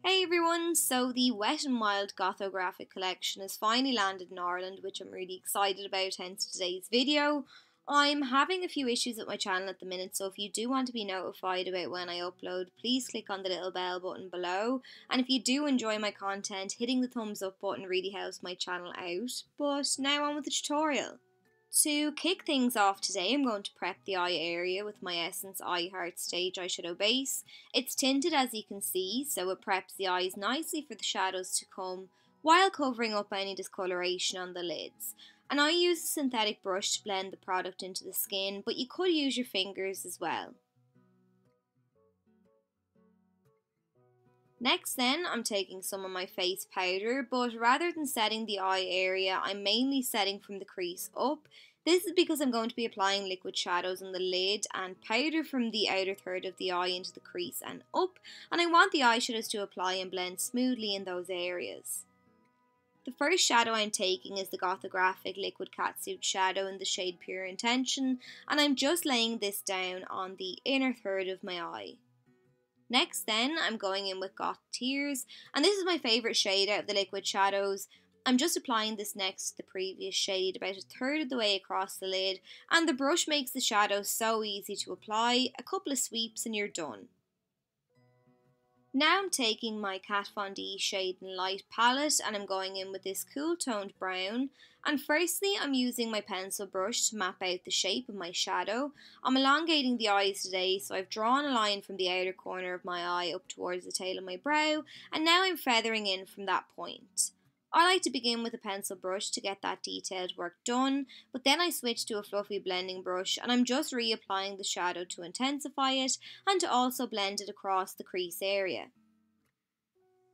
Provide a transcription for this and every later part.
Hey everyone, so the Wet n Wild Goth-O-Graphic collection has finally landed in Ireland, which I'm really excited about, hence today's video. I'm having a few issues with my channel at the minute, so if you do want to be notified about when I upload, please click on the little bell button below. And if you do enjoy my content, hitting the thumbs up button really helps my channel out. But now on with the tutorial. To kick things off today, I'm going to prep the eye area with my Essence Eye Heart Stage eyeshadow base. It's tinted as you can see, so it preps the eyes nicely for the shadows to come while covering up any discoloration on the lids. And I use a synthetic brush to blend the product into the skin, but you could use your fingers as well. Next then, I'm taking some of my face powder, but rather than setting the eye area, I'm mainly setting from the crease up. This is because I'm going to be applying liquid shadows on the lid and powder from the outer third of the eye into the crease and up, and I want the eyeshadows to apply and blend smoothly in those areas. The first shadow I'm taking is the Goth-O-Graphic Liquid Catsuit shadow in the shade Pure Intention, and I'm just laying this down on the inner third of my eye. Next then, I'm going in with Goth Tears, and this is my favourite shade out of the liquid shadows. I'm just applying this next to the previous shade about a third of the way across the lid, and the brush makes the shadow so easy to apply. A couple of sweeps and you're done. Now I'm taking my Kat Von D Shade and Light palette and I'm going in with this cool toned brown. And firstly, I'm using my pencil brush to map out the shape of my shadow. I'm elongating the eyes today, so I've drawn a line from the outer corner of my eye up towards the tail of my brow, and now I'm feathering in from that point. I like to begin with a pencil brush to get that detailed work done, but then I switch to a fluffy blending brush and I'm just reapplying the shadow to intensify it and to also blend it across the crease area.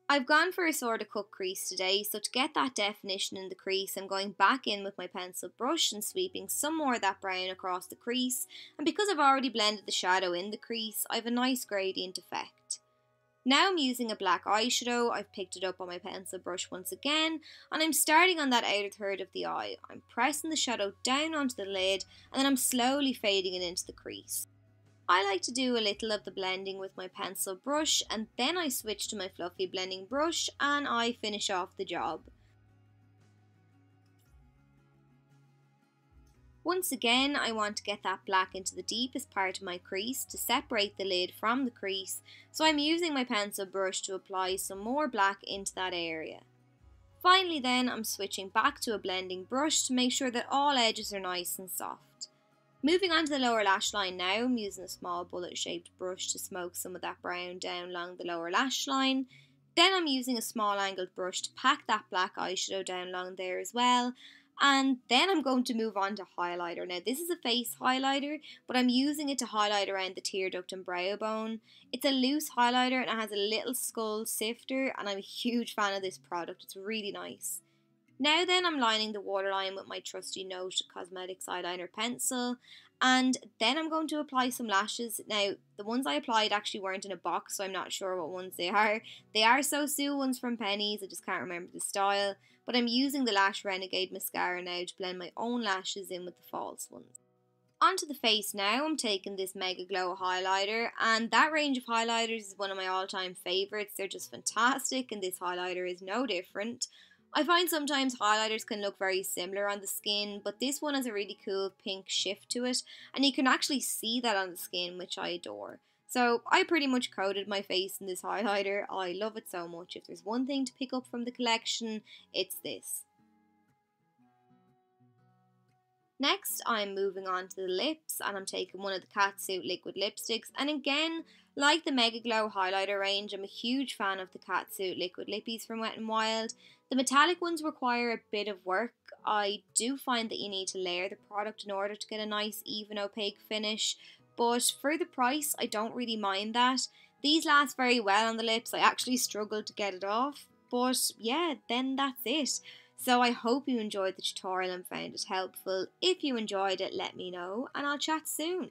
I've gone for a sort of cut crease today, so to get that definition in the crease, I'm going back in with my pencil brush and sweeping some more of that brown across the crease, and because I've already blended the shadow in the crease, I have a nice gradient effect. Now I'm using a black eyeshadow. I've picked it up on my pencil brush once again, and I'm starting on that outer third of the eye. I'm pressing the shadow down onto the lid, and then I'm slowly fading it into the crease. I like to do a little of the blending with my pencil brush, and then I switch to my fluffy blending brush and I finish off the job. Once again, I want to get that black into the deepest part of my crease to separate the lid from the crease, so I'm using my pencil brush to apply some more black into that area. Finally then, I'm switching back to a blending brush to make sure that all edges are nice and soft. Moving on to the lower lash line now, I'm using a small bullet shaped brush to smoke some of that brown down along the lower lash line. Then I'm using a small angled brush to pack that black eyeshadow down along there as well. And then I'm going to move on to highlighter. Now this is a face highlighter, but I'm using it to highlight around the tear duct and brow bone. It's a loose highlighter and it has a little skull sifter, and I'm a huge fan of this product. It's really nice. Now then, I'm lining the waterline with my trusty Note Cosmetics eyeliner pencil, and then I'm going to apply some lashes. Now, the ones I applied actually weren't in a box, so I'm not sure what ones they are. They are So Sue ones from Penny's, I just can't remember the style, but I'm using the Lash Renegade Mascara now to blend my own lashes in with the false ones. Onto the face now, I'm taking this Megaglo highlighter, and that range of highlighters is one of my all-time favourites. They're just fantastic, and this highlighter is no different. I find sometimes highlighters can look very similar on the skin, but this one has a really cool pink shift to it, and you can actually see that on the skin, which I adore. So I pretty much coated my face in this highlighter. I love it so much. If there's one thing to pick up from the collection, it's this. Next, I'm moving on to the lips, and I'm taking one of the Catsuit liquid lipsticks, and again, like the Megaglo highlighter range, I'm a huge fan of the Catsuit liquid lippies from Wet n Wild. The metallic ones require a bit of work. I do find that you need to layer the product in order to get a nice even opaque finish, but for the price I don't really mind that. These last very well on the lips. I actually struggled to get it off, but yeah, then that's it. So I hope you enjoyed the tutorial and found it helpful. If you enjoyed it, let me know and I'll chat soon.